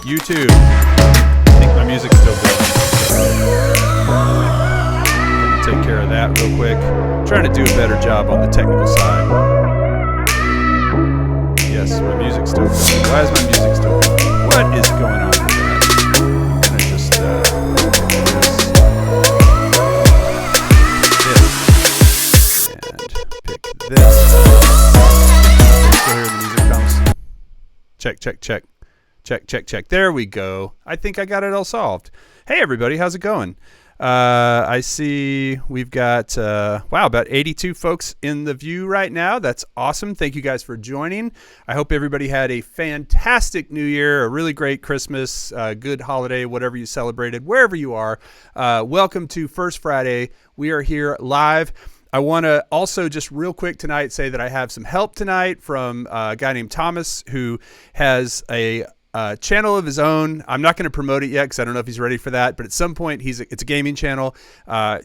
YouTube. I think my music's still good. Gonna take care of that real quick. Trying to do a better job on the technical side. Yes, my music's still going. Why is my music still going? What is going on with that? I'm gonna just this. And pick this. Still hear the music comes. Check, check, check. Check, check, check. There we go. I think I got it all solved. Hey, everybody. How's it going? I see we've got, about 82 folks in the view right now. That's awesome. Thank you guys for joining. I hope everybody had a fantastic New Year, a really great Christmas, good holiday, whatever you celebrated, wherever you are. Welcome to First Friday. We are here live. I want to also just real quick tonight say that I have some help tonight from a guy named Thomas who has a channel of his own. I'm not going to promote it yet because I don't know if he's ready for that, but at some point it's a gaming channel.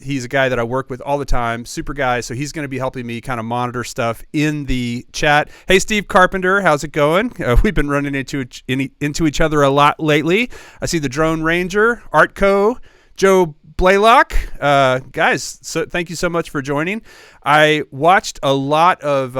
He's a guy that I work with all the time, super guy. So he's going to be helping me kind of monitor stuff in the chat. Hey, Steve Carpenter, how's it going? We've been running into each other a lot lately. I see the Drone Ranger, Artco, Joe Blaylock, guys. So thank you so much for joining. I watched a lot of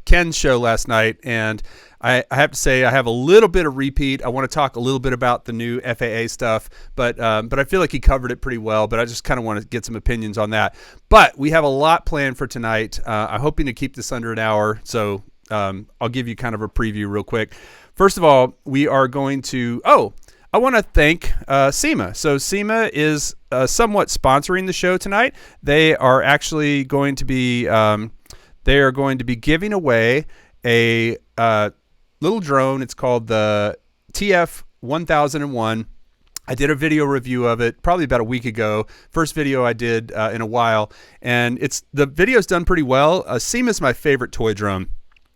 Ken's show last night, and I have to say I have a little bit of repeat. I want to talk a little bit about the new FAA stuff, but I feel like he covered it pretty well, but I just kind of want to get some opinions on that. But we have a lot planned for tonight. I'm hoping to keep this under an hour, so I'll give you kind of a preview real quick. First of all, we are going to I want to thank SYMA. So SYMA is somewhat sponsoring the show tonight. They are actually going to be giving away a little drone. It's called the TF1001. I did a video review of it probably about a week ago. First video I did in a while, and the video's done pretty well. SYMA is my favorite toy drone.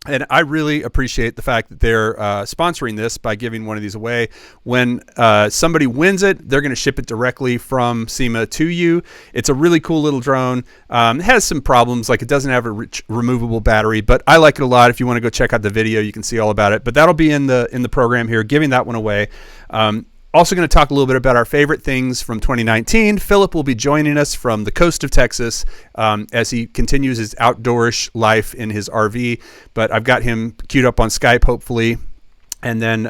And I really appreciate the fact that they're sponsoring this by giving one of these away. When somebody wins it, they're going to ship it directly from SYMA to you. It's a really cool little drone. It has some problems, like it doesn't have a removable battery, but I like it a lot. If you want to go check out the video, you can see all about it. But that'll be in the program here, giving that one away. Also going to talk a little bit about our favorite things from 2019. Philip will be joining us from the coast of Texas as he continues his outdoorish life in his RV. But I've got him queued up on Skype, hopefully. And then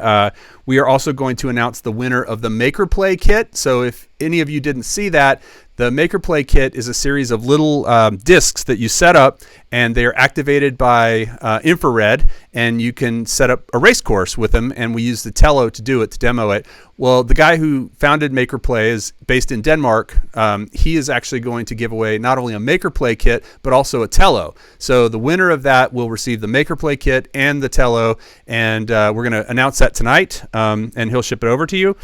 we are also going to announce the winner of the Maker Play kit. So if any of you didn't see that, the Maker Play kit is a series of little discs that you set up, and they are activated by infrared, and you can set up a race course with them, and we use the Tello to do it, to demo it. Well, the guy who founded Maker Play is based in Denmark. He is actually going to give away not only a Maker Play kit, but also a Tello. So the winner of that will receive the Maker Play kit and the Tello, and we're going to announce that tonight, and he'll ship it over to you.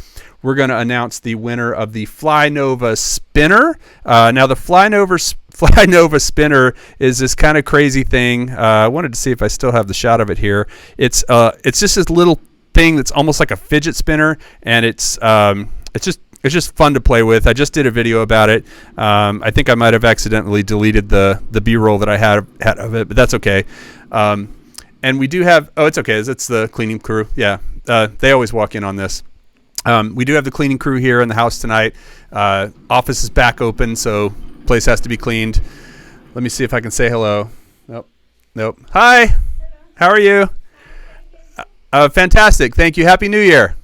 We're going to announce the winner of the Flynova spinner. Now, the Flynova spinner is this kind of crazy thing. I wanted to see if I still have the shot of it here. It's just this little thing that's almost like a fidget spinner, and it's just fun to play with. I just did a video about it. I think I might have accidentally deleted the B-roll that I had of it, but that's okay. And we do have. Oh, it's okay. It's the cleaning crew. Yeah, they always walk in on this. We do have the cleaning crew here in the house tonight. Office is back open, so place has to be cleaned. Let me see if I can say hello. Nope. Hi. Hello. How are you? Fantastic. Thank you. Happy New Year.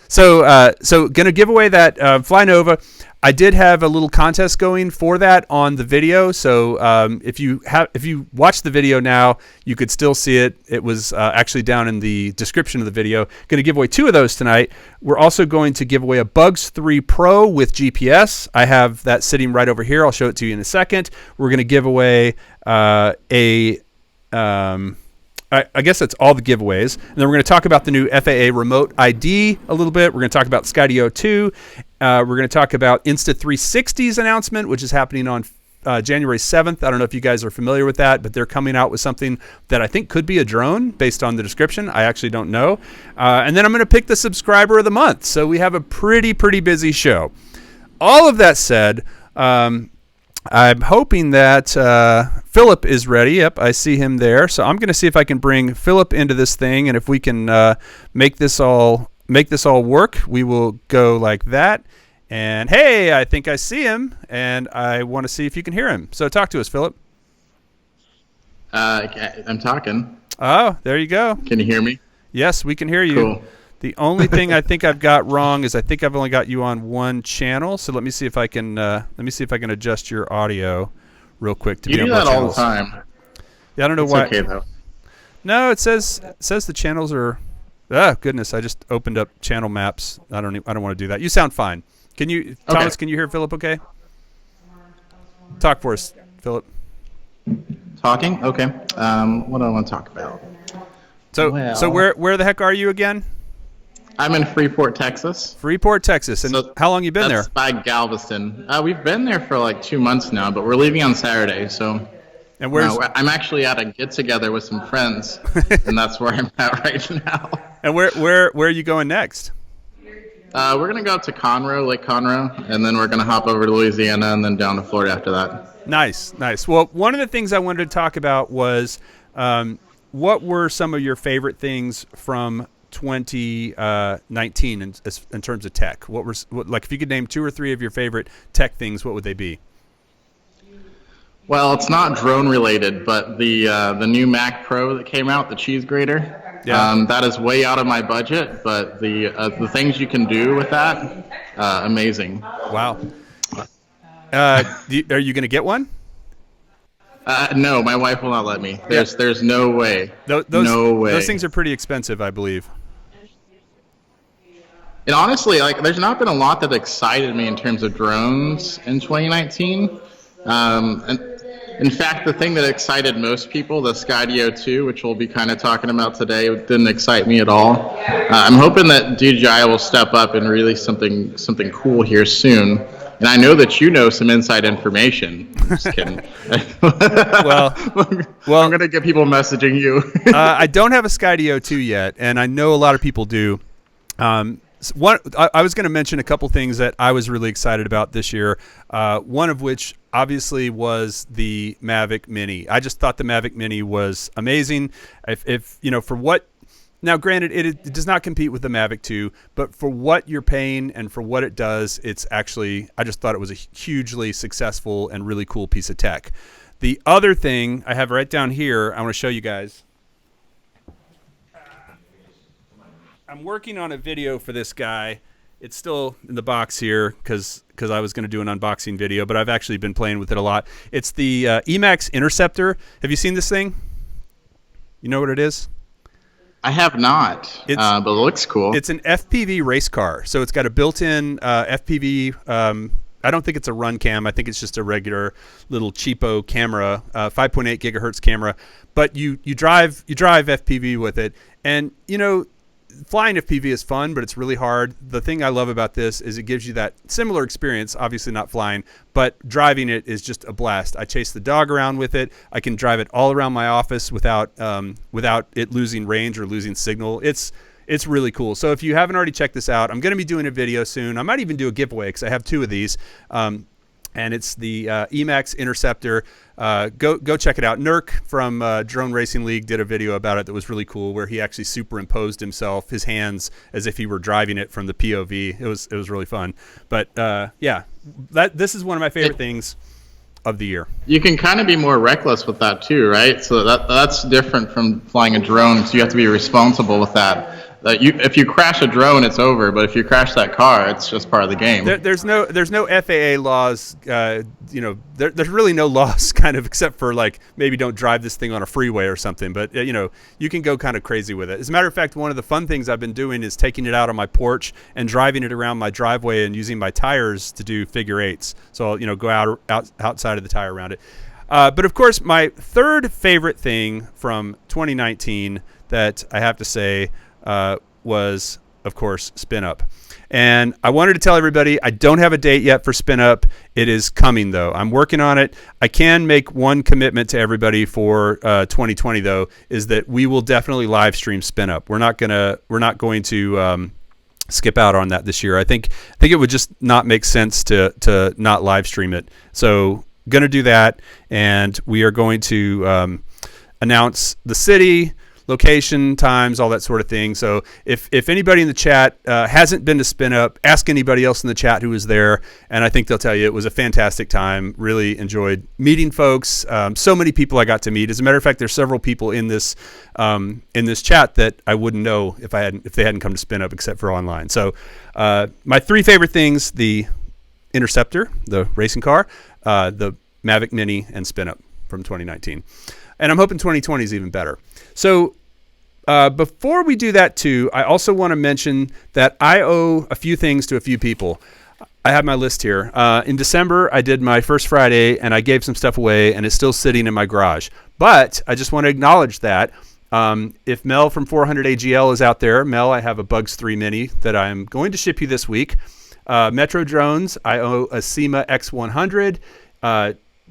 So gonna give away that Flynova. I did have a little contest going for that on the video. So if you watch the video now, you could still see it. It was actually down in the description of the video. Going to give away 2 of those tonight. We're also going to give away a Bugs 3 Pro with GPS. I have that sitting right over here. I'll show it to you in a second. We're going to give away I guess that's all the giveaways. And then we're going to talk about the new FAA remote ID a little bit. We're going to talk about Skydio 2. We're going to talk about Insta360's announcement, which is happening on January 7th. I don't know if you guys are familiar with that, but they're coming out with something that I think could be a drone based on the description. I actually don't know. And then I'm going to pick the subscriber of the month. So we have a pretty busy show. All of that said, I'm hoping that Philip is ready. Yep, I see him there. So I'm going to see if I can bring Philip into this thing, and if we can make this all work, we will go like that. And hey, I think I see him, and I want to see if you can hear him. So talk to us, Philip. I'm talking. Oh, there you go. Can you hear me? Yes, we can hear you. Cool. The only thing I think I've got wrong is I think I've only got you on one channel. So let me see if I can adjust your audio real quick to you be on do both that channels. all the time. Yeah, I don't know It's why. okay though. No, it says the channels are. Ah, goodness! I just opened up channel maps. I don't want to do that. You sound fine. Can you, Thomas? Okay. Can you hear Philip? Okay. Talk for us, Philip. Talking? Okay. What do I want to talk about? So where the heck are you again? I'm in Freeport, Texas. Freeport, Texas. And So how long you been there? That's by Galveston. We've been there for like 2 months now, but we're leaving on Saturday. So And where's I'm actually at a get-together with some friends, and that's where I'm at right now. and where are you going next? We're going to go to Conroe, Lake Conroe, and then we're going to hop over to Louisiana and then down to Florida after that. Nice. Well, one of the things I wanted to talk about was what were some of your favorite things from 2019 in terms of tech? Like if you could name 2 or 3 of your favorite tech things, what would they be? Well, it's not drone related, but the new Mac Pro that came out, the cheese grater, that is way out of my budget, but the things you can do with that, amazing. Wow. Are you going to get one? No, my wife will not let me. There's no way. No way. Those things are pretty expensive, I believe. And honestly, like, there's not been a lot that excited me in terms of drones in 2019. And in fact, the thing that excited most people, the Skydio 2, which we'll be kind of talking about today, didn't excite me at all. I'm hoping that DJI will step up and release something cool here soon. And I know that you know some inside information. I'm just kidding. well, I'm going to get people messaging you. I don't have a Skydio 2 yet, and I know a lot of people do. I was going to mention a couple things that I was really excited about this year. One of which obviously was the Mavic Mini. I just thought the Mavic Mini was amazing. If you know, for what, now granted, it does not compete with the Mavic 2, but for what you're paying and for what it does, it's actually, I just thought it was a hugely successful and really cool piece of tech. The other thing I have right down here, I want to show you guys. I'm working on a video for this guy. It's still in the box here because I was going to do an unboxing video, but I've actually been playing with it a lot. It's the Emax Interceptor. Have you seen this thing? You know what it is? I have not, but it looks cool. It's an FPV race car. So it's got a built-in FPV. I don't think it's a run cam. I think it's just a regular little cheapo camera, 5.8 gigahertz camera. But you drive FPV with it, and you know, flying FPV is fun, but it's really hard. The thing I love about this is it gives you that similar experience, obviously not flying, but driving it is just a blast. I chase the dog around with it. I can drive it all around my office without it losing range or losing signal. It's really cool. So if you haven't already checked this out, I'm going to be doing a video soon. I might even do a giveaway because I have 2 of these. And it's the Emax Interceptor. Go check it out. Nurk from Drone Racing League did a video about it that was really cool, where he actually superimposed himself, his hands, as if he were driving it from the POV. It was really fun. But yeah, this is one of my favorite things of the year. You can kind of be more reckless with that too, right? So that's different from flying a drone. So you have to be responsible with that. If you crash a drone, it's over. But if you crash that car, it's just part of the game. There's no FAA laws. There's really no laws, kind of, except for like maybe don't drive this thing on a freeway or something. But you can go kind of crazy with it. As a matter of fact, one of the fun things I've been doing is taking it out on my porch and driving it around my driveway and using my tires to do figure 8s. So I'll go outside of the tire around it. But of course, my third favorite thing from 2019 that I have to say was, of course, Spin Up. And I wanted to tell everybody I don't have a date yet for Spin Up. It is coming, though. I'm working on it. I can make one commitment to everybody for 2020, though, is that we will definitely live stream Spin Up. We're not going to skip out on that this year. I think it would just not make sense to not live stream it. So going to do that, and we are going to announce the city, location, times, all that sort of thing. So if anybody in the chat hasn't been to Spin Up, ask anybody else in the chat who was there, and I think they'll tell you it was a fantastic time. Really enjoyed meeting folks. So many people I got to meet. As a matter of fact, there's several people in this chat that I wouldn't know if they hadn't come to Spin Up except for online. So my three favorite things: the Interceptor, the racing car, the Mavic Mini, and Spin Up from 2019. And I'm hoping 2020 is even better. So before we do that too, I also want to mention that I owe a few things to a few people. I have my list here. In December, I did my first Friday, and I gave some stuff away, and it's still sitting in my garage. But I just want to acknowledge that if Mel from 400 AGL is out there, Mel, I have a Bugs 3 Mini that I'm going to ship you this week. Metro Drones, I owe a SYMA X100.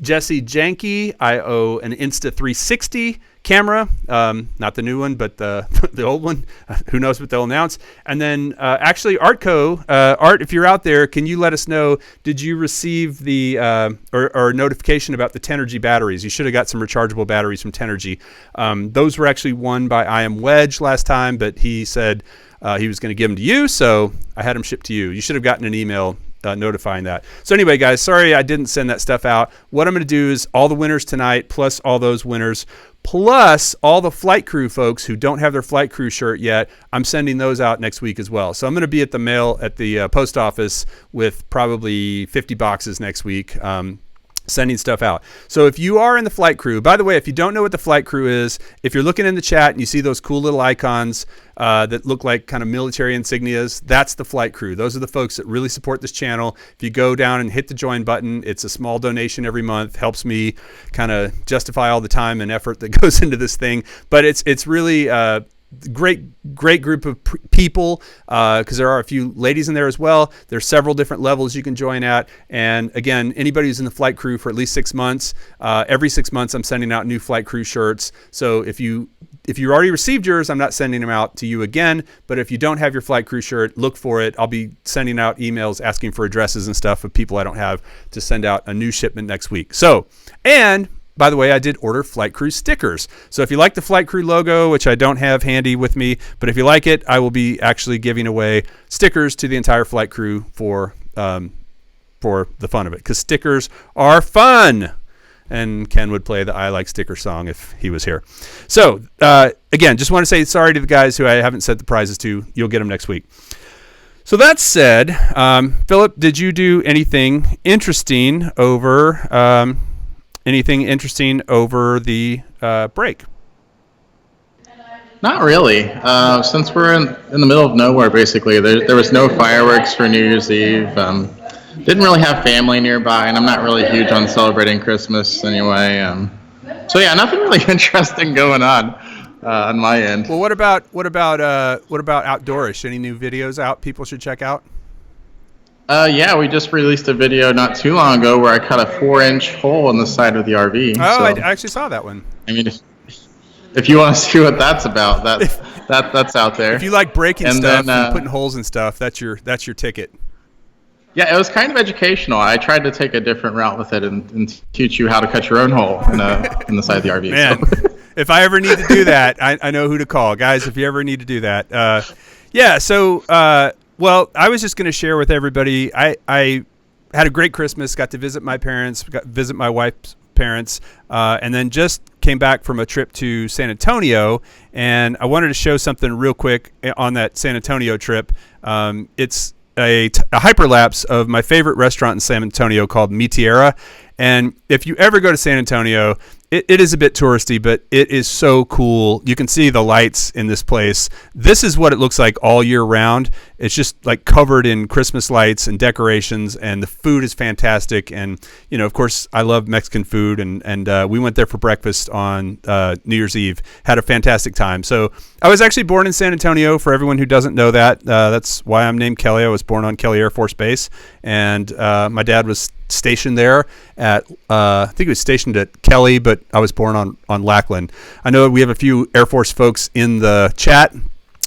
Jesse Janke, I owe an Insta360 camera, not the new one, but the old one. Who knows what they'll announce? And then actually Artco, Art, if you're out there, can you let us know, did you receive the or notification about the Tenergy batteries? You should have got some rechargeable batteries from Tenergy. Those were actually won by IAMWEDGE last time, but he said he was going to give them to you, so I had them shipped to you. You should have gotten an email notifying that. So anyway, guys, sorry I didn't send that stuff out. What I'm going to do is all the winners tonight, plus all those winners, plus all the flight crew folks who don't have their flight crew shirt yet, I'm sending those out next week as well. So I'm going to be at the post office with probably 50 boxes next week. Sending stuff out. So if you are in the flight crew, by the way, if you don't know what the flight crew is, if you're looking in the chat and you see those cool little icons that look like kind of military insignias, that's the flight crew. Those are the folks that really support this channel. If you go down and hit the join button, it's a small donation every month, helps me kind of justify all the time and effort that goes into this thing. But it's really great group of people, because there are a few ladies in there as well. There's several different levels you can join at, and again, anybody who's in the flight crew for at least 6 months, every 6 months I'm sending out new flight crew shirts. So if you already received yours, I'm not sending them out to you again, but if you don't have your flight crew shirt, look for it. I'll be sending out emails asking for addresses and stuff of people I don't have to send out a new shipment next week. So, and by the way, I did order Flight Crew stickers. So if you like the Flight Crew logo, which I don't have handy with me, but if you like it, I will be actually giving away stickers to the entire Flight Crew for the fun of it, because stickers are fun. And Ken would play the I Like Sticker song if he was here. So again, just want to say sorry to the guys who I haven't sent the prizes to. You'll get them next week. So that said, Philip, did you do anything interesting over the break? Not really. Since we're in the middle of nowhere, basically, there was no fireworks for New Year's Eve. Didn't really have family nearby, and I'm not really huge on celebrating Christmas anyway. So yeah, nothing really interesting going on my end. Well, what about outdoorish? Any new videos out people should check out? Yeah, we just released a video not too long ago where I cut a 4-inch hole in the side of the RV. Oh, so, I actually saw that one. I mean, if you want to see what that's about, that's out there. If you like breaking stuff and putting holes in stuff, that's your ticket. Yeah, it was kind of educational. I tried to take a different route with it and teach you how to cut your own hole in the side of the RV. Man, so. If I ever need to do that, I know who to call. Guys, if you ever need to do that. Well, I was just going to share with everybody, I had a great Christmas, got to visit my parents, visit my wife's parents, and then just came back from a trip to San Antonio, and I wanted to show something real quick on that San Antonio trip. It's a hyperlapse of my favorite restaurant in San Antonio called Tierra. And if you ever go to San Antonio, it is a bit touristy, but it is so cool. You can see the lights in this place. This is what it looks like all year round. It's just like covered in Christmas lights and decorations, and the food is fantastic. And, of course, I love Mexican food, and we went there for breakfast on New Year's Eve. Had a fantastic time. So I was actually born in San Antonio, for everyone who doesn't know that. That's why I'm named Kelly. I was born on Kelly Air Force Base, and my dad was stationed there at I think he was stationed at Kelly, but I was born on Lackland. I know we have a few Air Force folks in the chat,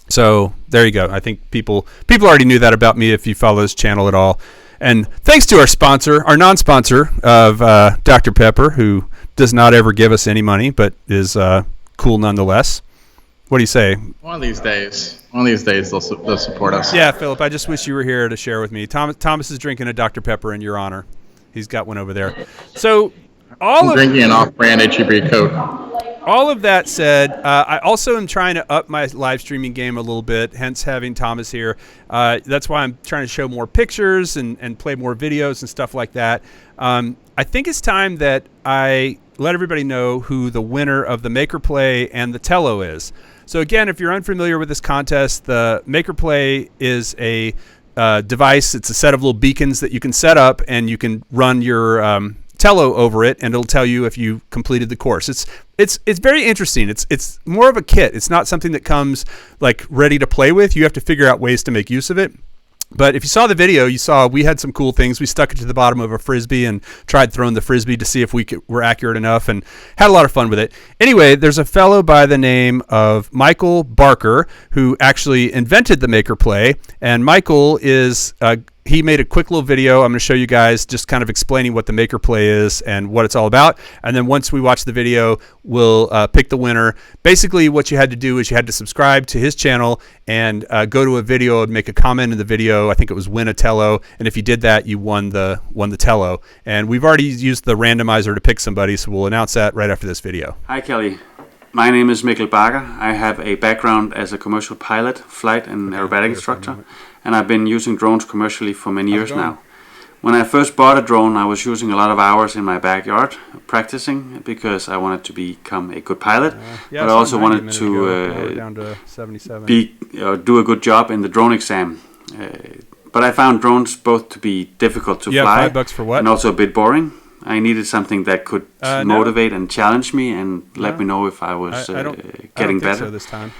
so there you go. I think people already knew that about me if you follow this channel at all. And thanks to our sponsor, our non-sponsor of Dr. Pepper, who does not ever give us any money, but is cool nonetheless. What do you say? One of these days they'll support us. Yeah, Philip, I just wish you were here to share with me. Thomas is drinking a Dr. Pepper in your honor. He's got one over there. So I'm drinking an off-brand HEB Coke. All of that said, I also am trying to up my live streaming game a little bit, hence having Thomas here. That's why I'm trying to show more pictures and play more videos and stuff like that. I think it's time that I let everybody know who the winner of the Maker Play and the Tello is. So again, if you're unfamiliar with this contest, the Maker Play is a device. It's a set of little beacons that you can set up, and you can run your Tello over it, and it'll tell you if you completed the course. It's very interesting. It's more of a kit. It's not something that comes like ready to play with. You have to figure out ways to make use of it. But if you saw the video, you saw we had some cool things. We stuck it to the bottom of a Frisbee and tried throwing the Frisbee to see if we were accurate enough, and had a lot of fun with it. Anyway, there's a fellow by the name of Michael Barker who actually invented the Maker Play, and Michael is he made a quick little video. I'm going to show you guys just kind of explaining what the Maker Play is and what it's all about. And then once we watch the video, we'll pick the winner. Basically, what you had to do is you had to subscribe to his channel and go to a video and make a comment in the video. I think it was win a Tello. And if you did that, you won the Tello. And we've already used the randomizer to pick somebody, so we'll announce that right after this video. Hi, Kelly. My name is Mikkel Baaga. I have a background as a commercial pilot, flight and aerobatic instructor, and I've been using drones commercially for many years now. When I first bought a drone, I was using a lot of hours in my backyard practicing because I wanted to become a good pilot, but I also wanted to do a good job in the drone exam. But I found drones both to be difficult to fly $5 for what? And also a bit boring. I needed something that could motivate and challenge me and let me know if I was getting better. So this time.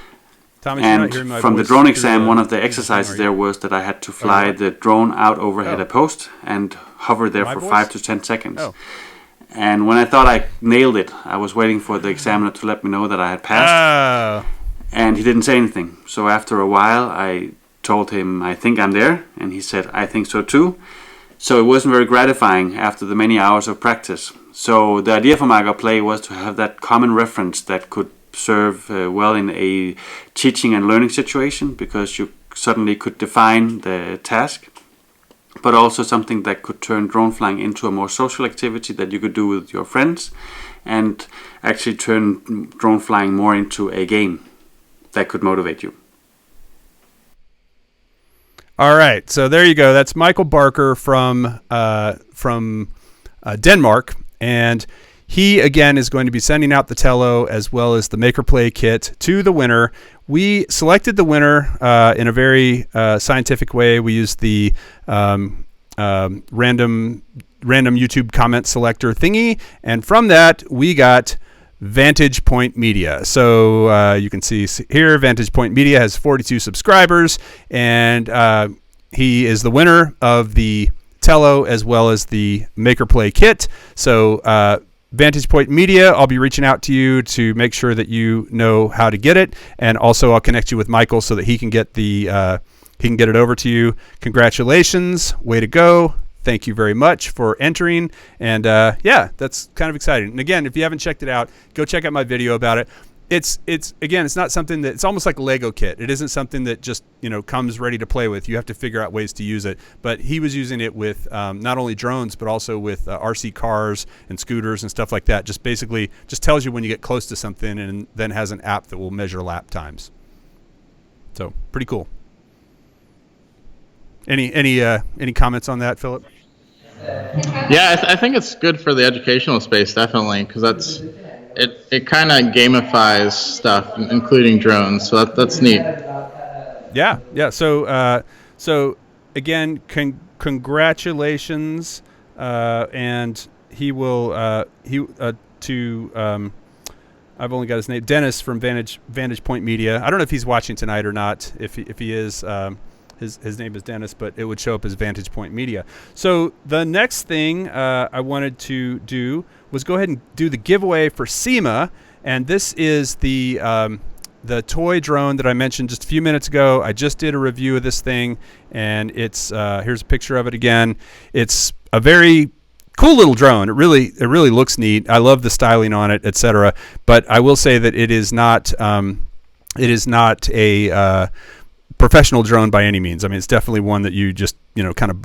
Thomas, and from the drone exam, one of the exercises there was that I had to fly the drone out overhead a post and hover there for 5 to 10 seconds. And when I thought I nailed it, I was waiting for the examiner to let me know that I had passed. And he didn't say anything. So after a while, I told him, I think I'm there. And he said, I think so too. So it wasn't very gratifying after the many hours of practice. So the idea for Maker Play was to have that common reference that could serve well in a teaching and learning situation, because you suddenly could define the task, but also something that could turn drone flying into a more social activity that you could do with your friends, and actually turn drone flying more into a game that could motivate you. All right, so there you go. That's Michael Barker from Denmark, and he again is going to be sending out the Tello as well as the Maker Play kit to the winner. We selected the winner in a very scientific way. We used the random YouTube comment selector thingy, and from that we got Vantage Point Media. So you can see here, Vantage Point Media has 42 subscribers, and he is the winner of the Tello as well as the Maker Play kit. So Vantage Point Media, I'll be reaching out to you to make sure that you know how to get it, and also I'll connect you with Michael so that he can get it over to you. Congratulations, way to go. Thank you very much for entering, and yeah, that's kind of exciting. And again, if you haven't checked it out, go check out my video about it. It's not something that, it's almost like a Lego kit. It isn't something that just comes ready to play with. You have to figure out ways to use it. But he was using it with not only drones but also with RC cars and scooters and stuff like that. Just basically just tells you when you get close to something, and then has an app that will measure lap times. So pretty cool. Any comments on that, Philip? Yeah, I think it's good for the educational space, definitely, because it kind of gamifies stuff, including drones. So that's neat. Yeah. So again, congratulations, and he will I've only got his name, Dennis from Vantage Point Media. I don't know if he's watching tonight or not. If he is. His name is Dennis, but it would show up as Vantage Point Media. So the next thing I wanted to do was go ahead and do the giveaway for SYMA, and this is the the toy drone that I mentioned just a few minutes ago. I just did a review of this thing, and it's here's a picture of it again. It's a very cool little drone. It really looks neat. I love the styling on it, etc. But I will say that it is not a professional drone by any means. I mean, it's definitely one that you just kind of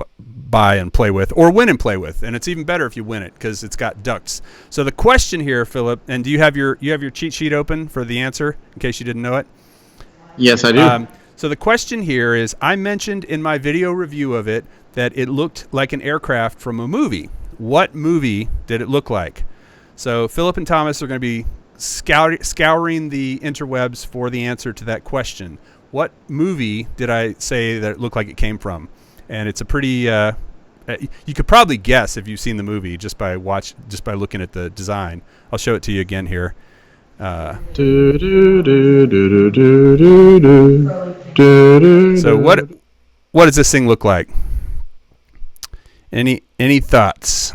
buy and play with, or win and play with, and it's even better if you win it because it's got ducts. So the question here, Philip, and do you have your cheat sheet open for the answer in case you didn't know it? Yes, I do. So the question here is, I mentioned in my video review of it that it looked like an aircraft from a movie. What movie did it look like? So Philip and Thomas are going to be scouring the interwebs for the answer to that question. What movie did I say that it looked like it came from? And it's a pretty you could probably guess if you've seen the movie just by looking at the design. I'll show it to you again here. So what does this thing look like? Any thoughts?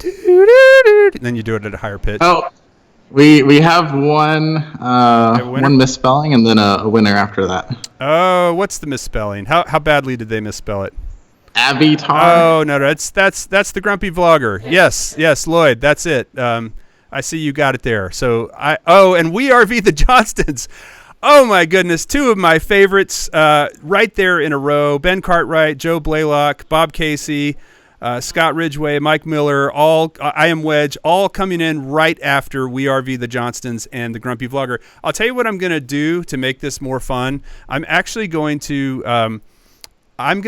And then you do it at a higher pitch. Oh, we have one misspelling and then a winner after that. Oh, what's the misspelling? How badly did they misspell it? Avatar. Oh no, that's the grumpy vlogger. Yes, Lloyd, that's it. I see you got it there. So and we RV the Johnstons. Oh my goodness, two of my favorites right there in a row. Ben Cartwright, Joe Blaylock, Bob Casey, Scott Ridgway, Mike Miller, all IAMWEDGE, all coming in right after We RV the Johnstons and the Grumpy Vlogger. I'll tell you what I'm going to do to make this more fun. I'm actually going to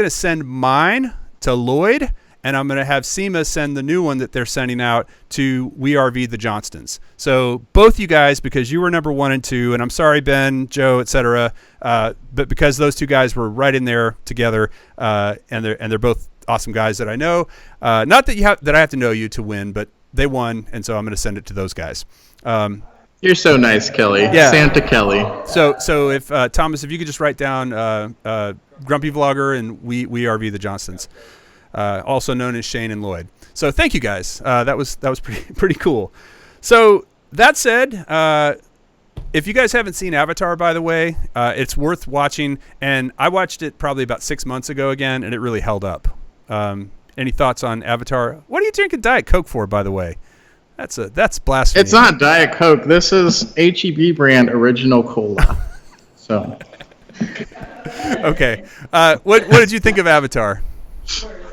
send mine to Lloyd, and I'm going to have SYMA send the new one that they're sending out to We RV the Johnstons. So both you guys, because you were number 1 and 2, and I'm sorry, Ben, Joe, etc., but because those two guys were right in there together, and they're both awesome guys that I know. Not that I have to know you to win, but they won, and so I'm going to send it to those guys. You're so nice, Kelly. Yeah. Santa Kelly. So if Thomas, if you could just write down Grumpy Vlogger and we RV the Johnstons, also known as Shane and Lloyd. So thank you guys. That was pretty cool. So that said, if you guys haven't seen Avatar, by the way, it's worth watching. And I watched it probably about 6 months ago again, and it really held up. Any thoughts on Avatar? What are you drinking Diet Coke for, by the way? That's blasphemy. It's not Diet Coke. This is HEB brand original cola. So. Okay. What did you think of Avatar?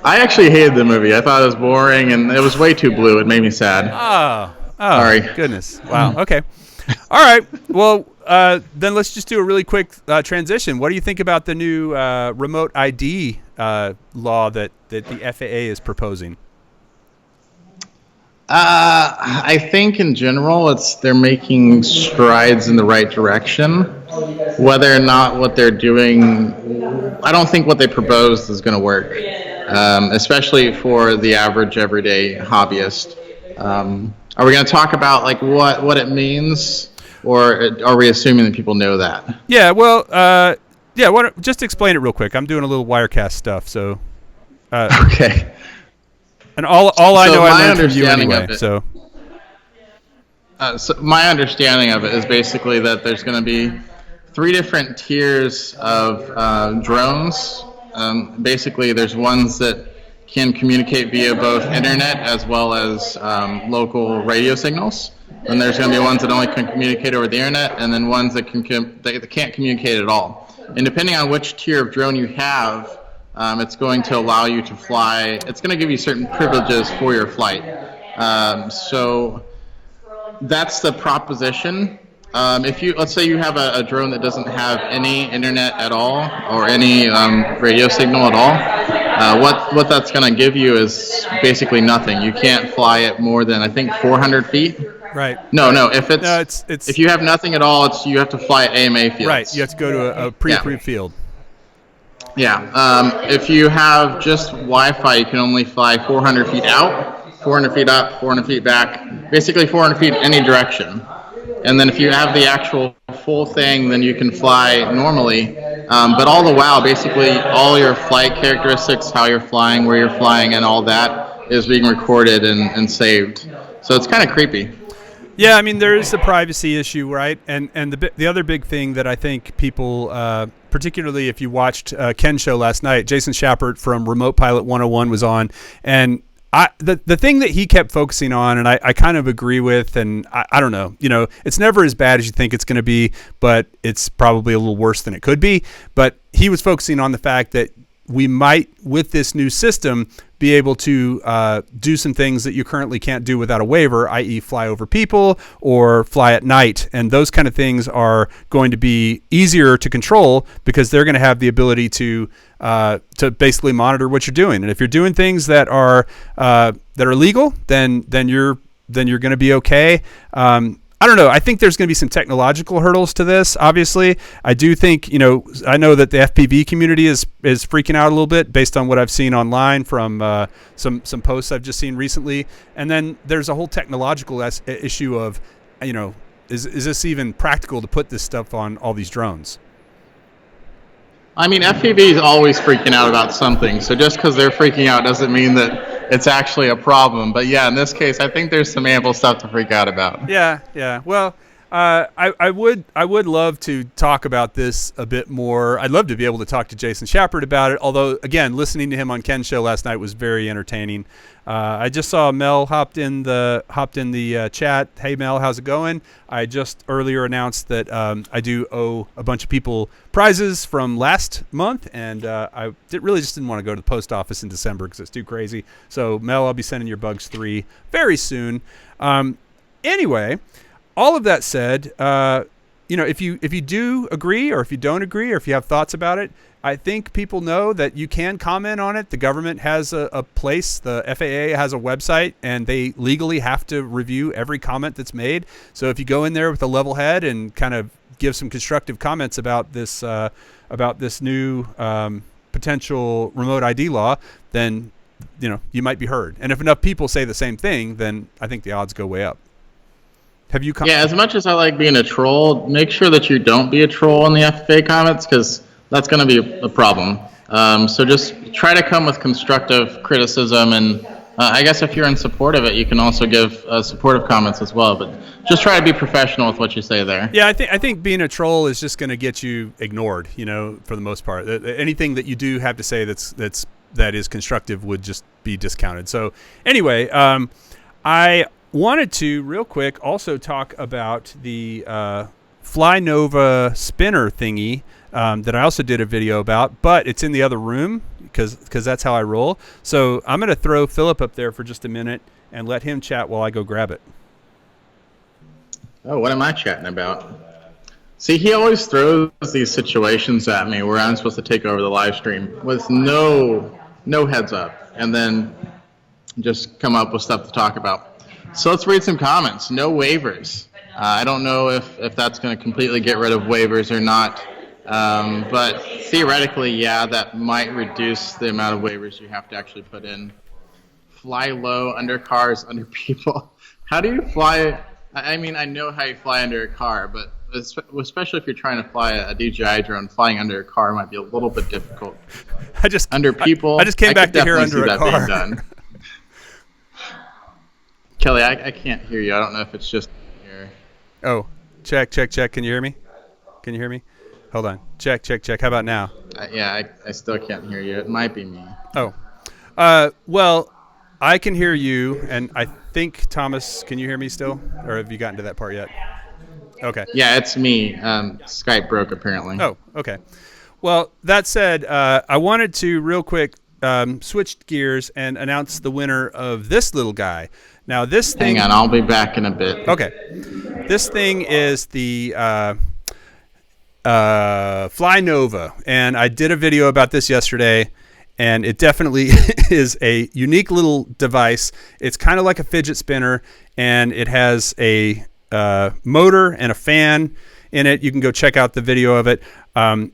I actually hated the movie. I thought it was boring, and it was way too blue. It made me sad. Oh, sorry. Goodness. Wow. Okay. All right. Well, then let's just do a really quick transition. What do you think about the new remote ID law that the FAA is proposing? I think in general, they're making strides in the right direction. Whether or not what they're doing, I don't think what they proposed is going to work, especially for the average everyday hobbyist. Are we going to talk about like what it means, or are we assuming that people know that? Yeah. Well, just explain it real quick. I'm doing a little Wirecast stuff, so. Okay. And all I know I learned from you anyway. So my understanding of it is basically that there's going to be 3 different tiers of drones. Basically, there's ones that can communicate via both internet as well as local radio signals. And there's going to be ones that only can communicate over the internet, and then ones that can't communicate at all. And depending on which tier of drone you have, it's going to allow you to fly. It's going to give you certain privileges for your flight. So that's the proposition. Let's say you have a drone that doesn't have any internet at all or any radio signal at all, what that's going to give you is basically nothing. You can't fly it more than, I think, 400 feet. Right. No. If you have nothing at all, you have to fly at AMA fields. Right. You have to go to a pre-approved field. Yeah. If you have just Wi-Fi, you can only fly 400 feet out, 400 feet up, 400 feet back, basically 400 feet in any direction. And then if you have the actual full thing, then you can fly normally. But all the while, basically, all your flight characteristics, how you're flying, where you're flying, and all that is being recorded and saved. So it's kind of creepy. Yeah, I mean, there is a privacy issue, right? And the other big thing that I think people, particularly if you watched Ken's show last night, Jason Shepard from Remote Pilot 101 was on, and the thing that he kept focusing on, and I kind of agree with, and I don't know, it's never as bad as you think it's going to be, but it's probably a little worse than it could be. But he was focusing on the fact that we might, with this new system, be able to do some things that you currently can't do without a waiver, i.e. fly over people or fly at night. And those kind of things are going to be easier to control because they're going to have the ability to basically monitor what you're doing. And if you're doing things that are legal, then you're going to be okay. I don't know. I think there's going to be some technological hurdles to this. Obviously, I do think, I know that the FPV community is freaking out a little bit based on what I've seen online from some posts I've just seen recently. And then there's a whole technological issue of, is this even practical to put this stuff on all these drones? I mean, FPV is always freaking out about something. So just because they're freaking out doesn't mean that it's actually a problem. But yeah, in this case, I think there's some ample stuff to freak out about. Yeah. Well, I would love to talk about this a bit more. I'd love to be able to talk to Jason Shepard about it. Although, again, listening to him on Ken's show last night was very entertaining. I just saw Mel hopped in the chat. Hey Mel, how's it going? I just earlier announced that I do owe a bunch of people prizes from last month, and I really just didn't want to go to the post office in December because it's too crazy. So Mel, I'll be sending your Bugs 3 very soon. Anyway, all of that said, if you do agree, or if you don't agree, or if you have thoughts about it, I think people know that you can comment on it. The government has a place. The FAA has a website, and they legally have to review every comment that's made. So if you go in there with a level head and kind of give some constructive comments about this new potential remote ID law, then you might be heard. And if enough people say the same thing, then I think the odds go way up. Have you? Yeah, as much as I like being a troll, make sure that you don't be a troll in the FFA comments, because that's going to be a problem. So just try to come with constructive criticism, and I guess if you're in support of it, you can also give supportive comments as well. But just try to be professional with what you say there. Yeah, I think being a troll is just going to get you ignored. For the most part, anything that you do have to say that is constructive would just be discounted. So anyway, I wanted to real quick also talk about the Flynova spinner thingy that I also did a video about, but it's in the other room because that's how I roll. So I'm going to throw Philip up there for just a minute and let him chat while I go grab it. Oh, what am I chatting about? See, he always throws these situations at me where I'm supposed to take over the live stream with no heads up, and then just come up with stuff to talk about. So let's read some comments. No waivers. I don't know if that's going to completely get rid of waivers or not. But theoretically, yeah, that might reduce the amount of waivers you have to actually put in. Fly low, under cars, under people. How do you fly? I mean, I know how you fly under a car, but especially if you're trying to fly a DJI drone, flying under a car might be a little bit difficult. Under people. I just came back to here under a car. Done. Kelly, I can't hear you. I don't know if it's just here. Oh, check. Can you hear me? Hold on. Check. How about now? Yeah, I still can't hear you. It might be me. Oh. Well, I can hear you, and I think, Thomas, can you hear me still? Or have you gotten to that part yet? Okay. Yeah, it's me. Skype broke, apparently. Oh, okay. Well, that said, I wanted to real quick switch gears and announce the winner of this little guy. Now, this thing... Hang on, I'll be back in a bit. Okay. This thing is the Flynova, and I did a video about this yesterday, and it definitely is a unique little device. It's kind of like a fidget spinner, and it has a motor and a fan in it. You can go check out the video of it. I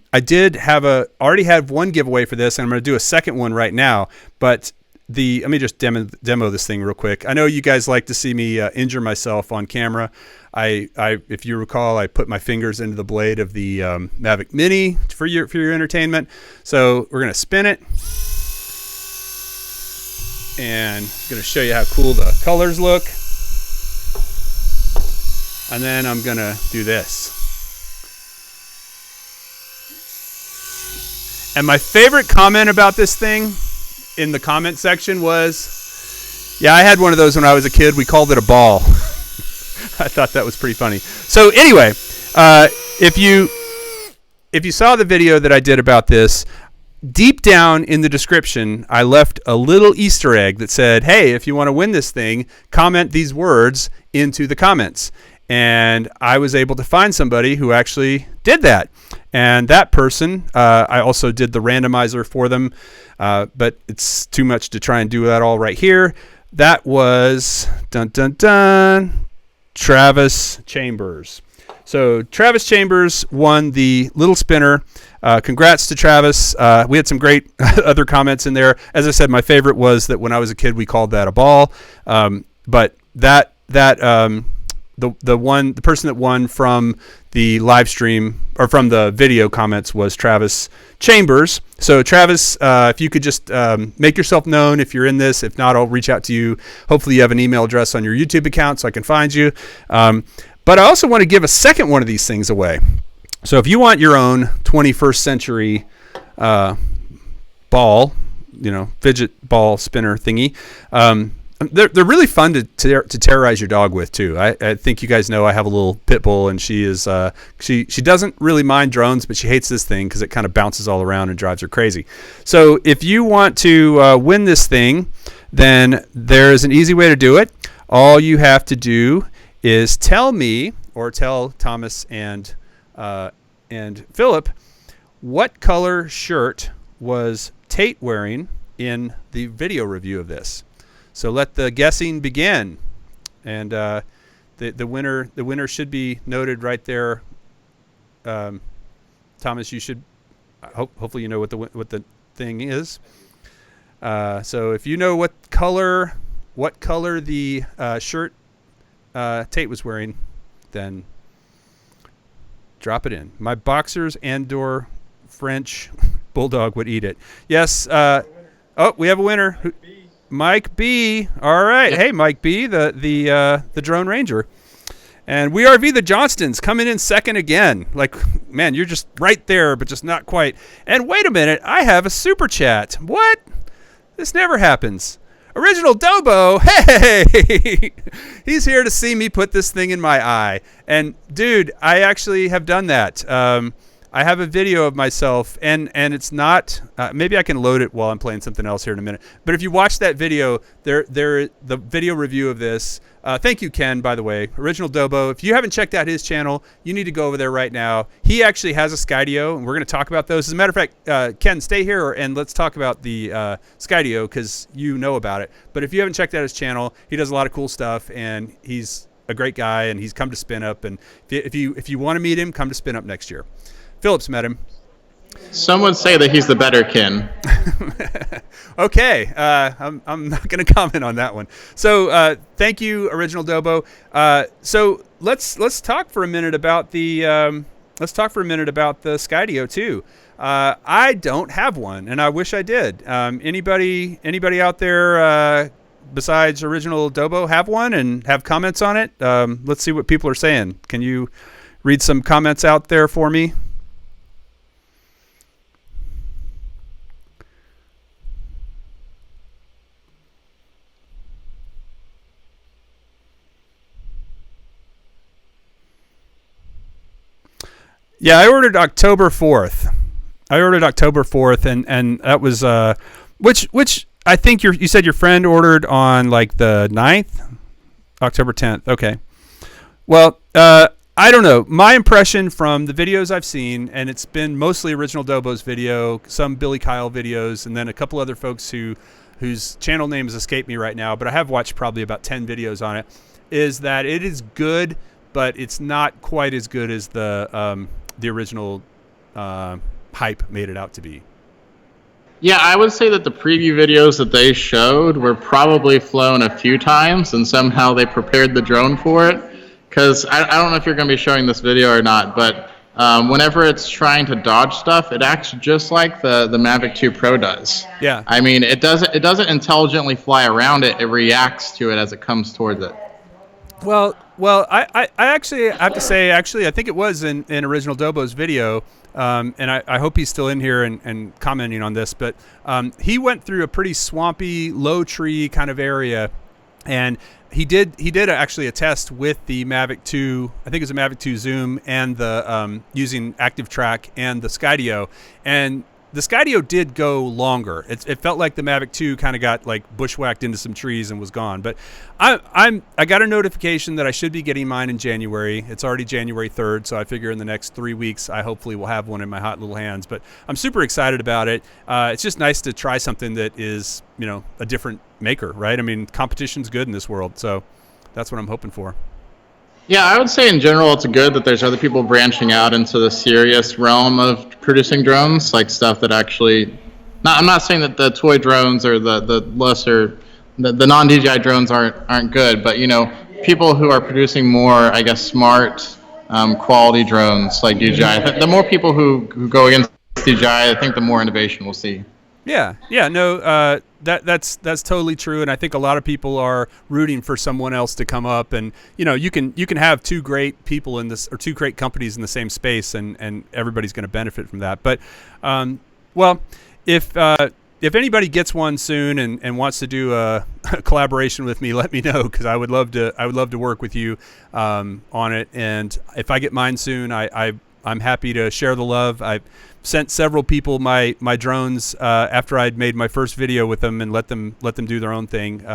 already have one giveaway for this, and I'm going to do a second one right now, but let me just demo this thing real quick. I know you guys like to see me injure myself on camera. If you recall, I put my fingers into the blade of the Mavic Mini for your entertainment. So we're gonna spin it, and I'm gonna show you how cool the colors look. And then I'm going to do this. And my favorite comment about this thing in the comment section was, yeah, I had one of those when I was a kid. We called it a ball. I thought that was pretty funny. So anyway, if you saw the video that I did about this, deep down in the description, I left a little Easter egg that said, hey, if you want to win this thing, comment these words into the comments. And I was able to find somebody who actually did that. And that person, I also did the randomizer for them, but it's too much to try and do that all right here. That was, dun, dun, dun, Travis Chambers. So Travis Chambers won the little spinner. Congrats to Travis. We had some great other comments in there. As I said, my favorite was that when I was a kid, we called that a ball. But the person that won from the live stream or from the video comments was Travis Chambers. So Travis, if you could just make yourself known if you're in this. If not, I'll reach out to you. Hopefully you have an email address on your YouTube account so I can find you. But I also want to give a second one of these things away. So if you want your own 21st century ball, fidget ball spinner thingy, they're really fun to terrorize your dog with too. I think you guys know I have a little pit bull, and she is she doesn't really mind drones, but she hates this thing because it kind of bounces all around and drives her crazy. So if you want to win this thing, then there is an easy way to do it. All you have to do is tell me, or tell Thomas and Philip, what color shirt was Tate wearing in the video review of this. So let the guessing begin, and the winner should be noted right there. Thomas, you should hopefully you know what the thing is. So if you know what color the shirt Tate was wearing, then drop it in. My boxers and/or French bulldog would eat it. Yes. We have a winner. Mike B. All right. Hey, Mike B. The Drone Ranger. And We RV the Johnstons coming in second again. Like, man, you're just right there, but just not quite. And wait a minute, I have a super chat. What? This never happens. Original Dobo, hey! He's here to see me put this thing in my eye. And, dude, I actually have done that. I have a video of myself, and it's not, maybe I can load it while I'm playing something else here in a minute. But if you watch that video, the video review of this, thank you, Ken, by the way, Original Dobo. If you haven't checked out his channel, you need to go over there right now. He actually has a Skydio, and we're going to talk about those. As a matter of fact, Ken, stay here, and let's talk about the Skydio, because you know about it. But if you haven't checked out his channel, he does a lot of cool stuff, and he's a great guy, and he's come to Spin Up. And if you want to meet him, come to Spin Up next year. Phillips met him. Some would say that he's the better Ken. Okay, I'm not going to comment on that one. So thank you, Original Dobo. So let's talk for a minute about the Skydio too. I don't have one, and I wish I did. Anybody out there besides Original Dobo have one and have comments on it? Let's see what people are saying. Can you read some comments out there for me? Yeah, I ordered October 4th. And that was which I think you said your friend ordered on like the 9th, October 10th. Okay. Well, I don't know. My impression from the videos I've seen, and it's been mostly Original Dobo's video, some Billy Kyle videos, and then a couple other folks whose channel names escape me right now, but I have watched probably about 10 videos on it, is that it is good, but it's not quite as good as the original hype made it out to be. Yeah, I would say that the preview videos that they showed were probably flown a few times, and somehow they prepared the drone for it. Because I don't know if you're going to be showing this video or not, but whenever it's trying to dodge stuff, it acts just like the Mavic 2 Pro does. Yeah. I mean, it doesn't intelligently fly around it. It reacts to it as it comes towards it. Well, Well, I actually have to say, I think it was in Original Dobo's video, and I hope he's still in here and commenting on this, but he went through a pretty swampy, low tree kind of area, and he did actually a test with the Mavic 2, I think it was a Mavic 2 Zoom, and the using Active Track and the Skydio, and the Skydio did go longer. It felt like the Mavic 2 kind of got like bushwhacked into some trees and was gone. But I got a notification that I should be getting mine in January. It's already January 3rd, so I figure in the next 3 weeks I hopefully will have one in my hot little hands. But I'm super excited about it. It's just nice to try something that is, a different maker, right? I mean, competition's good in this world, so that's what I'm hoping for. Yeah, I would say in general it's good that there's other people branching out into the serious realm of producing drones, like stuff that actually, I'm not saying that the toy drones or the lesser, the non-DJI drones aren't good, but people who are producing more, I guess, smart, quality drones like DJI, the more people who go against DJI, I think the more innovation we'll see. Yeah, no, that's totally true, and I think a lot of people are rooting for someone else to come up, and you can have two great people in this, or two great companies in the same space, and everybody's going to benefit from that. But well, if anybody gets one soon and wants to do a collaboration with me, let me know, because I would love to work with you on it. And if I get mine soon, I'm happy to share the love. I sent several people my drones after I'd made my first video with them, and let them do their own thing,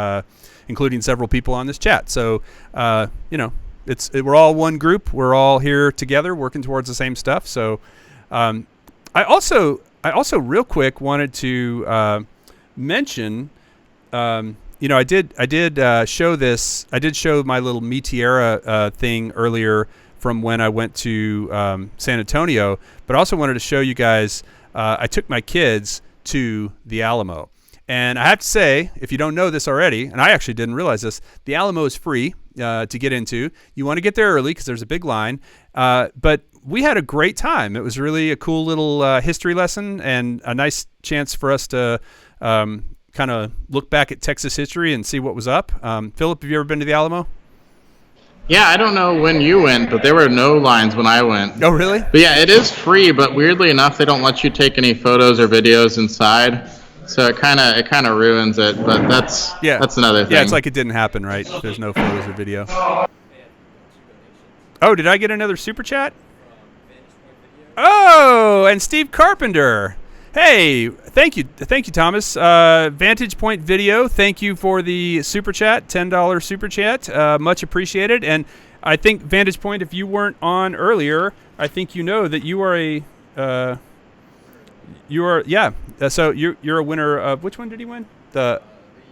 including several people on this chat. So we're all one group. We're all here together working towards the same stuff. So I also real quick wanted to mention, I did show this. I did show my little Tierra thing earlier from when I went to San Antonio, but I also wanted to show you guys, I took my kids to the Alamo. And I have to say, if you don't know this already, and I actually didn't realize this, the Alamo is free to get into. You want to get there early because there's a big line. But we had a great time. It was really a cool little history lesson and a nice chance for us to kind of look back at Texas history and see what was up. Philip, have you ever been to the Alamo? Yeah, I don't know when you went, but there were no lines when I went. Oh, really? But yeah, it is free, but weirdly enough, they don't let you take any photos or videos inside. So it kind of ruins it, but that's another thing. Yeah, it's like it didn't happen, right? There's no photos or video. Oh, did I get another super chat? Oh, and Steve Carpenter. Hey, thank you, Thomas. Vantage Point Video, thank you for the super chat, $10 super chat, much appreciated. And I think Vantage Point, if you weren't on earlier, I think you know that you are so you're a winner of, which one did he win? The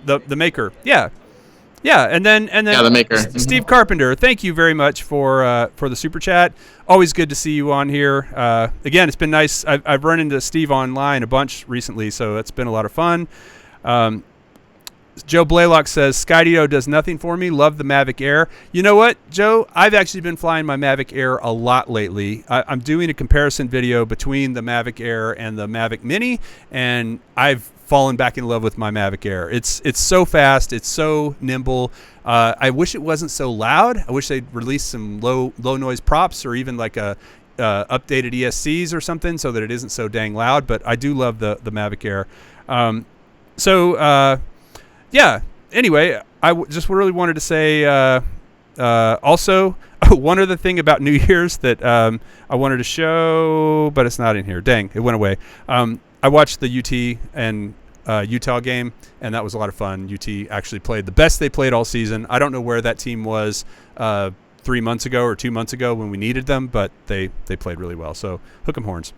MAKKER. Yeah, and then the MAKKER. Steve Carpenter, thank you very much for the super chat. Always good to see you on here. Again, it's been nice. I've run into Steve online a bunch recently, so it's been a lot of fun. Joe Blaylock says, Skydio does nothing for me. Love the Mavic Air. You know what, Joe? I've actually been flying my Mavic Air a lot lately. I'm doing a comparison video between the Mavic Air and the Mavic Mini, and I've fallen back in love with my Mavic Air. It's so fast. It's so nimble. I wish it wasn't so loud. I wish they'd release some low noise props, or even like a updated ESCs or something, so that it isn't so dang loud. But I do love the Mavic Air. Yeah. Anyway, just really wanted to say also one other thing about New Year's that I wanted to show, but it's not in here. Dang, it went away. I watched the UT and Utah game, and that was a lot of fun. UT actually played the best they played all season. I don't know where that team was 3 months ago or 2 months ago when we needed them, but they played really well. So hook 'em horns.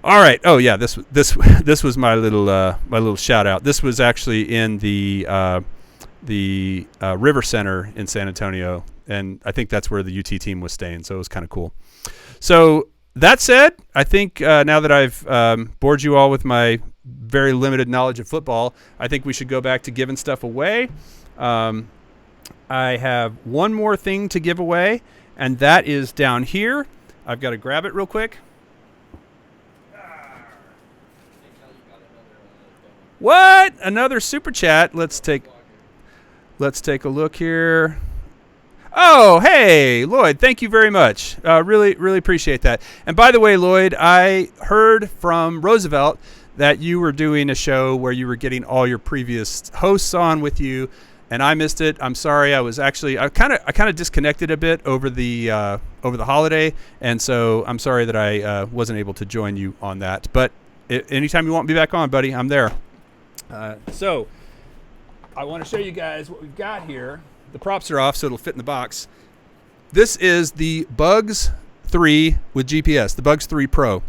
All right. Oh yeah, this was my little shout out. This was actually in the River Center in San Antonio, and I think that's where the UT team was staying. So it was kind of cool. So that said, I think now that I've bored you all with my very limited knowledge of football, I think we should go back to giving stuff away. I have one more thing to give away, and that is down here. I've got to grab it real quick. What? Another super chat. Let's take a look here. Oh, hey, Lloyd, thank you very much. Really, really appreciate that. And by the way, Lloyd, I heard from Roosevelt that you were doing a show where you were getting all your previous hosts on with you, and I missed it. I'm sorry. I kind of disconnected a bit over the holiday, and so I'm sorry that I wasn't able to join you on that. But anytime you want me back on, buddy, I'm there. So I want to show you guys what we've got here. The props are off, so it'll fit in the box. This is the Bugs 3 with GPS, the Bugs 3 Pro.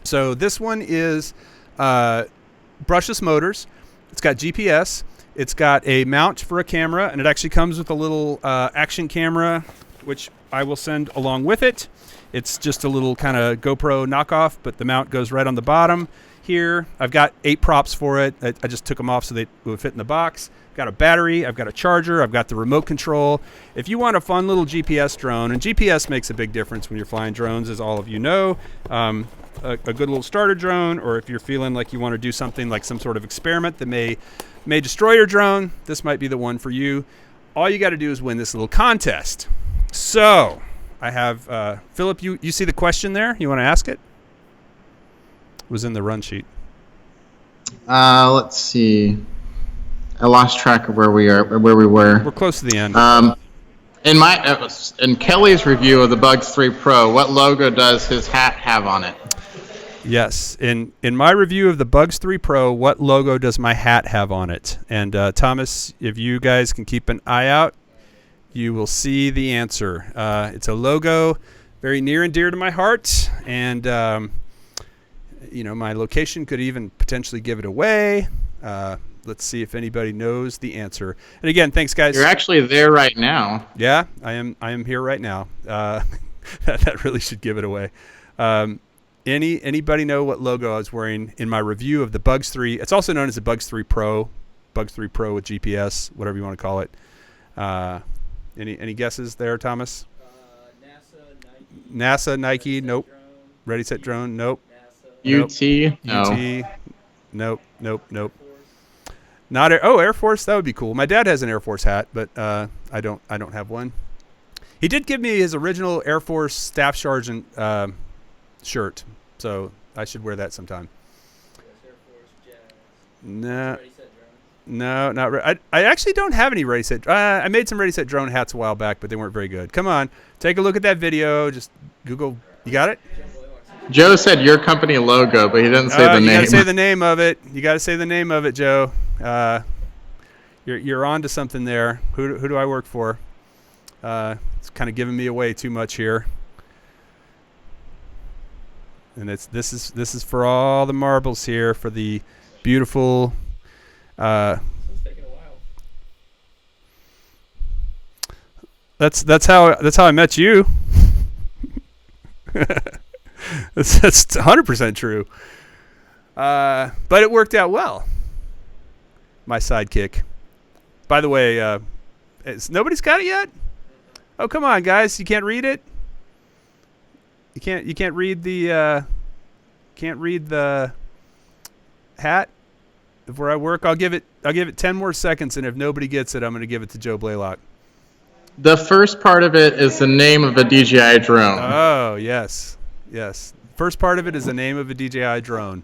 So this one is brushless motors. It's got GPS. It's got a mount for a camera, and it actually comes with a little action camera, which I will send along with it. It's just a little kind of GoPro knockoff, but the mount goes right on the bottom here. I've got 8 props for it. I just took them off so they would fit in the box. Got a battery, I've got a charger, I've got the remote control. If you want a fun little GPS drone, and GPS makes a big difference when you're flying drones, as all of you know, a good little starter drone, or if you're feeling like you want to do something like some sort of experiment that may destroy your drone, this might be the one for you. All you got to do is win this little contest. So I have Philip, you see the question there? You want to ask it? It was in the run sheet. Let's see. I lost track of where we were. We're close to the end. In Kelly's review of the Bugs 3 Pro, what logo does his hat have on it? Yes. In my review of the Bugs 3 Pro, what logo does my hat have on it? And Thomas, if you guys can keep an eye out, you will see the answer. It's a logo very near and dear to my heart, and my location could even potentially give it away. Let's see if anybody knows the answer. And again, thanks, guys. You're actually there right now. Yeah, I am here right now. That really should give it away. Anybody know what logo I was wearing in my review of the Bugs 3? It's also known as the Bugs 3 Pro, Bugs 3 Pro with GPS, whatever you want to call it. Any guesses there, Thomas? NASA, Nike, nope. Ready, Set, Drone, nope. UT, no. UT, nope. Not Air Force. That would be cool. My dad has an Air Force hat, but I don't have one. He did give me his original Air Force Staff Sergeant shirt, so I should wear that sometime. No, not I actually don't have any Ready Set. I made some Ready Set Drone hats a while back, but they weren't very good. Come on, take a look at that video. Just Google. You got it? Joe said your company logo, but he didn't say the name. You got to say the name of it. You got to say the name of it, Joe. You're on to something there. Who do I work for? It's kind of giving me away too much here. And this is for all the marbles here for the beautiful. It's taking a while. That's how I met you. That's 100% true. But it worked out well. My sidekick. By the way, nobody's got it yet? Oh, come on, guys! You can't read it. You can't read the hat of where I work. I'll give it 10 more seconds, and if nobody gets it, I'm going to give it to Joe Blaylock. The first part of it is the name of a DJI drone. Oh, yes. First part of it is the name of a DJI drone.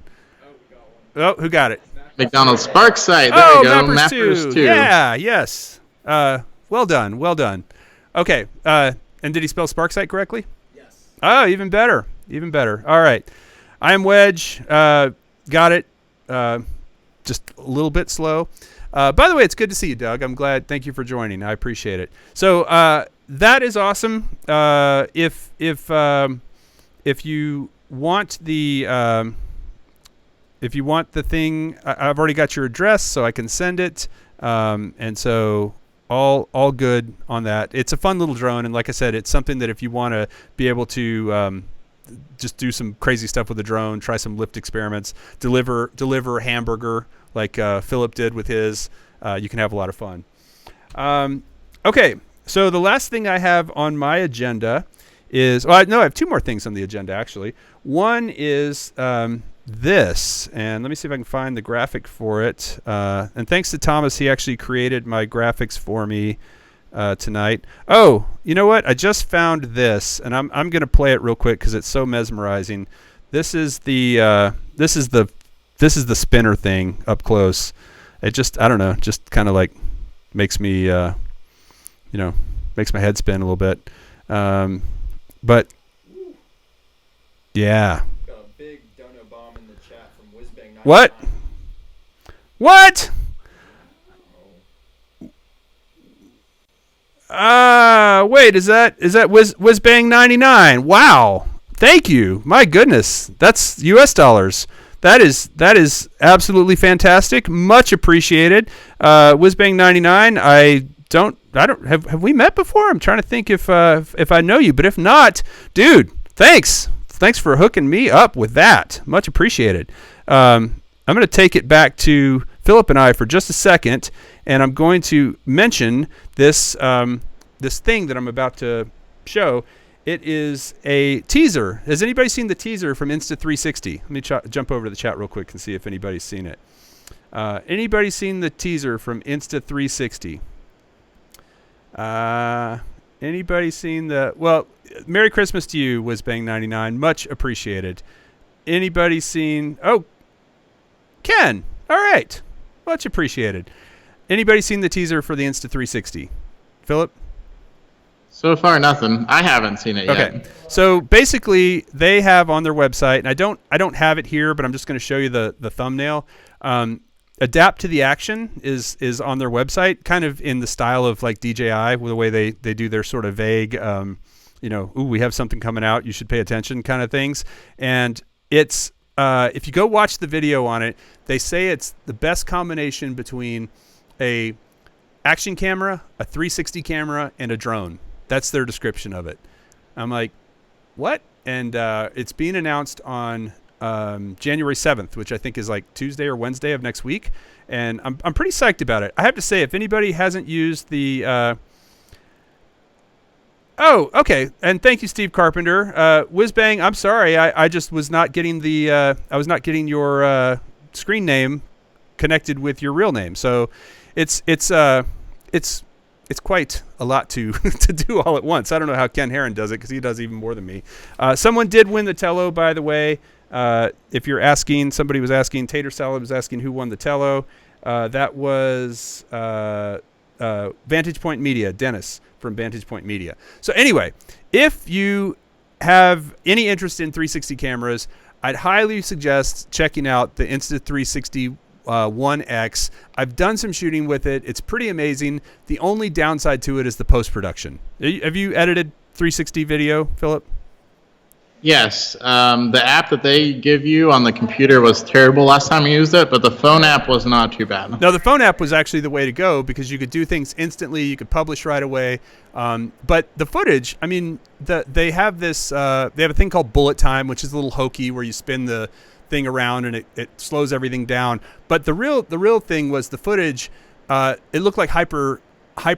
Oh, who got it? McDonald's Sparkside. There we go. Mappers 2. Yeah, yes. Well done. Okay. And did he spell Sparkside correctly? Yes. Oh, even better. All right. IAMWEDGE. Got it. Just a little bit slow. By the way, it's good to see you, Doug. I'm glad. Thank you for joining. I appreciate it. So that is awesome. If you want the thing, I've already got your address, so I can send it. And so all good on that. It's a fun little drone, and like I said, it's something that if you want to be able to just do some crazy stuff with the drone, try some lift experiments, deliver a hamburger like Philip did with his, you can have a lot of fun. Okay, so the last thing I have on my agenda is, I have 2 more things on the agenda, actually. One is this, and let me see if I can find the graphic for it. And thanks to Thomas, he actually created my graphics for me. tonight. Oh, you know what? I just found this, and I'm going to play it real quick because it's so mesmerizing. This is the spinner thing up close. It just, I don't know, just kind of like makes me makes my head spin a little bit. But yeah. Got a big dono bomb in the chat from Whizbang. What? Wait, is that Whizbang 99? Wow. Thank you. My goodness. That's US dollars. That is absolutely fantastic. Much appreciated. Whizbang 99, have we met before? I'm trying to think if I know you, but if not, dude, thanks for hooking me up with that. Much appreciated. I'm going to take it back to Philip and I for just a second, and I'm going to mention this thing that I'm about to show. It is a teaser. Has anybody seen the teaser from Insta360? Let me jump over to the chat real quick and see if anybody's seen it. Anybody seen the teaser from Insta360? Anybody seen well, Merry Christmas to you, Whizbang99. Much appreciated. Anybody seen, Ken. All right. Much appreciated. Anybody seen the teaser for the Insta360? Philip? So far, nothing. I haven't seen it yet. Okay. So basically, they have on their website, and I don't have it here, but I'm just going to show you the thumbnail. Adapt to the action is on their website, kind of in the style of like DJI, with the way they do their sort of vague, we have something coming out, you should pay attention kind of things. And it's if you go watch the video on it, they say it's the best combination between a action camera, a 360 camera, and a drone. That's their description of it. I'm like, what? And it's being announced on January 7th, which I think is like Tuesday or Wednesday of next week. And I'm pretty psyched about it. I have to say, if anybody hasn't used the... okay. And thank you, Steve Carpenter. Whizbang, I'm sorry. I just was not getting I was not getting your screen name connected with your real name. So it's quite a lot to do all at once. I don't know how Ken Heron does it, because he does even more than me. Someone did win the Tello, by the way. If you're asking, somebody was asking, Tater Salad was asking who won the Tello. That was Vantage Point Media, Dennis from Vantage Point Media. So anyway, if you have any interest in 360 cameras, I'd highly suggest checking out the Insta360 1X. I've done some shooting with it. It's pretty amazing. The only downside to it is the post-production. Have you edited 360 video, Philip? Yes. The app that they give you on the computer was terrible last time I used it, but the phone app was not too bad. No, the phone app was actually the way to go, because you could do things instantly. You could publish right away. But the footage, I mean, they have this, they have a thing called bullet time, which is a little hokey, where you spin the thing around and it slows everything down. But the real thing was the footage. It looked like hyper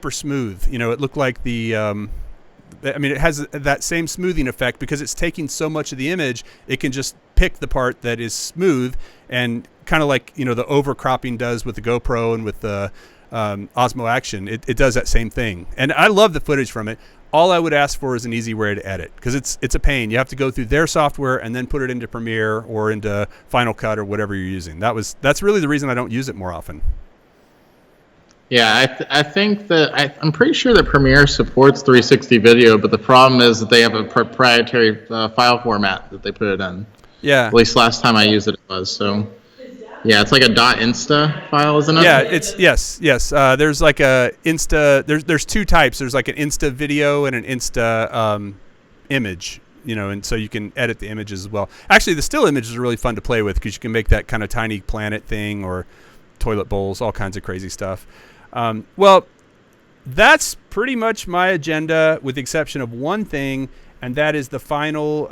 smooth. It looked like it has that same smoothing effect, because it's taking so much of the image. It can just pick the part that is smooth, and kind of like the overcropping does with the GoPro and with the Osmo Action. It does that same thing, and I love the footage from it. All I would ask for is an easy way to edit, because it's a pain. You have to go through their software and then put it into Premiere or into Final Cut or whatever you're using. That's really the reason I don't use it more often. Yeah, I think that I'm pretty sure that Premiere supports 360 video, but the problem is that they have a proprietary file format that they put it in. Yeah. At least last time I used it was. So, yeah, it's like a .insta file, isn't it? Yeah, it's yes. There's like a Insta. There's two types. There's like an Insta video and an Insta image. And so you can edit the images as well. Actually, the still images are really fun to play with, because you can make that kind of tiny planet thing or toilet bowls, all kinds of crazy stuff. Well, that's pretty much my agenda, with the exception of one thing, and that is the final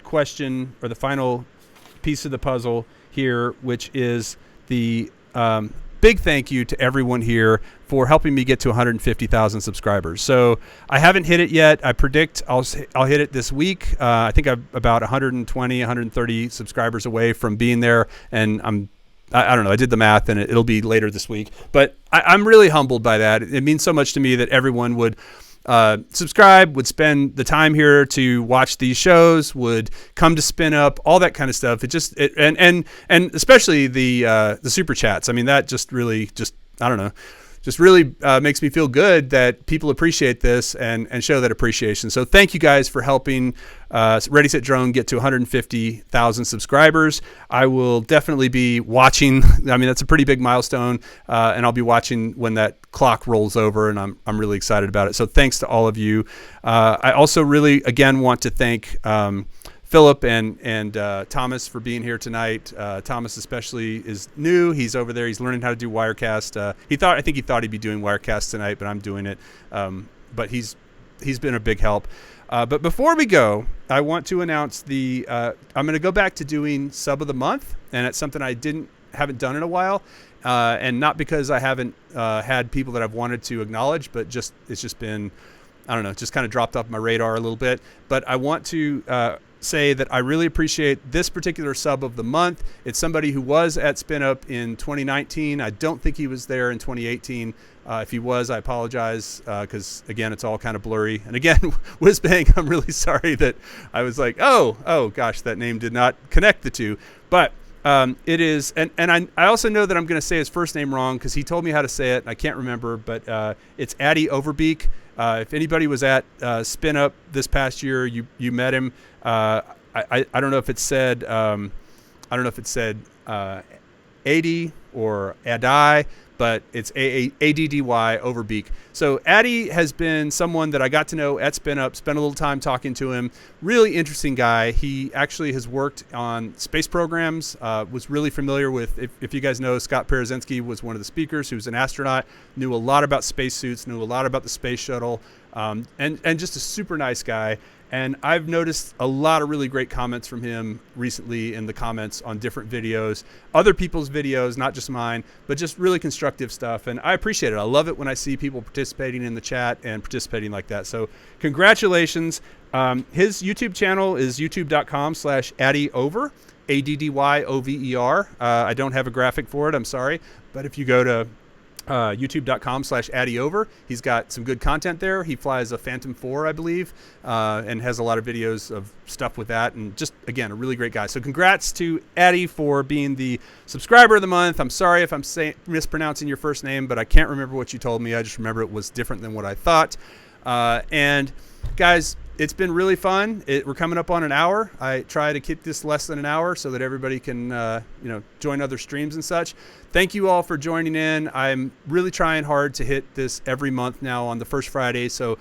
question, or the final piece of the puzzle here, which is the big thank you to everyone here for helping me get to 150,000 subscribers. So I haven't hit it yet. I predict I'll hit it this week. I think I'm about 120, 130 subscribers away from being there, and I'm I don't know. I did the math, and it'll be later this week. But I'm really humbled by that. It means so much to me that everyone would subscribe, would spend the time here to watch these shows, would come to Spin Up, all that kind of stuff. And especially the super chats. I mean, that just really I don't know. Just really makes me feel good that people appreciate this and show that appreciation. So thank you guys for helping Ready Set Drone get to 150,000 subscribers. I will definitely be watching. I mean, that's a pretty big milestone, and I'll be watching when that clock rolls over, and I'm really excited about it. So thanks to all of you. I also really, again, want to thank Philip and Thomas for being here tonight. Thomas especially is new. He's over there. He's learning how to do Wirecast. I think he thought he'd be doing Wirecast tonight, but I'm doing it. But he's been a big help. But before we go, I want to announce I'm going to go back to doing Sub of the Month, and it's something I haven't done in a while. And not because I haven't had people that I've wanted to acknowledge, but it's just been, I don't know, just kind of dropped off my radar a little bit. But I want to say that I really appreciate this particular Sub of the Month. It's somebody who was at Spin Up in 2019. I don't think he was there in 2018. If he was, I apologize, because again, it's all kind of blurry. And again, Whizbang, I'm really sorry that I was like, oh gosh, that name did not connect the two. But it is, and I also know that I'm going to say his first name wrong because he told me how to say it, and I can't remember, but it's Addy Overbeek. If anybody was at Spin Up this past year, you met him. I don't know if it said Addy or Adai, but it's Addy Overbeek. So Addy has been someone that I got to know at Spin Up, spent a little time talking to him. Really interesting guy. He actually has worked on space programs, was really familiar with, if you guys know, Scott Parazynski was one of the speakers who was an astronaut, knew a lot about spacesuits, knew a lot about the space shuttle, and just a super nice guy. And I've noticed a lot of really great comments from him recently in the comments on different videos, other people's videos, not just mine, but just really constructive stuff. And I appreciate it. I love it when I see people participating in the chat and participating like that. So congratulations. His YouTube channel is youtube.com/AddYover, AddYover. I don't have a graphic for it. I'm sorry. But if you go to youtube.com/AddYover. He's got some good content there. He flies a Phantom 4, I believe, and has a lot of videos of stuff with that. And just, again, a really great guy. So congrats to Addy for being the subscriber of the month. I'm sorry if I'm mispronouncing your first name, but I can't remember what you told me. I just remember it was different than what I thought. And guys, it's been really fun. We're coming up on an hour. I try to keep this less than an hour so that everybody can, join other streams and such. Thank you all for joining in. I'm really trying hard to hit this every month now on the first Friday. So,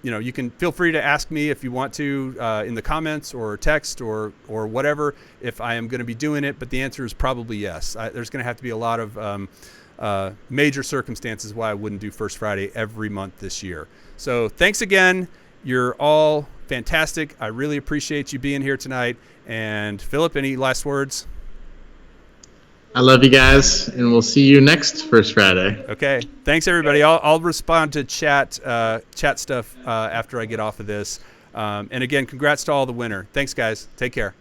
you can feel free to ask me if you want to in the comments or text or whatever if I am going to be doing it. But the answer is probably yes. There's going to have to be a lot of major circumstances why I wouldn't do First Friday every month this year. So thanks again. You're all fantastic. I really appreciate you being here tonight. And Philip, any last words? I love you guys, and we'll see you next First Friday. Okay. Thanks, everybody. I'll respond to chat stuff after I get off of this. And again, congrats to all the winner. Thanks, guys. Take care.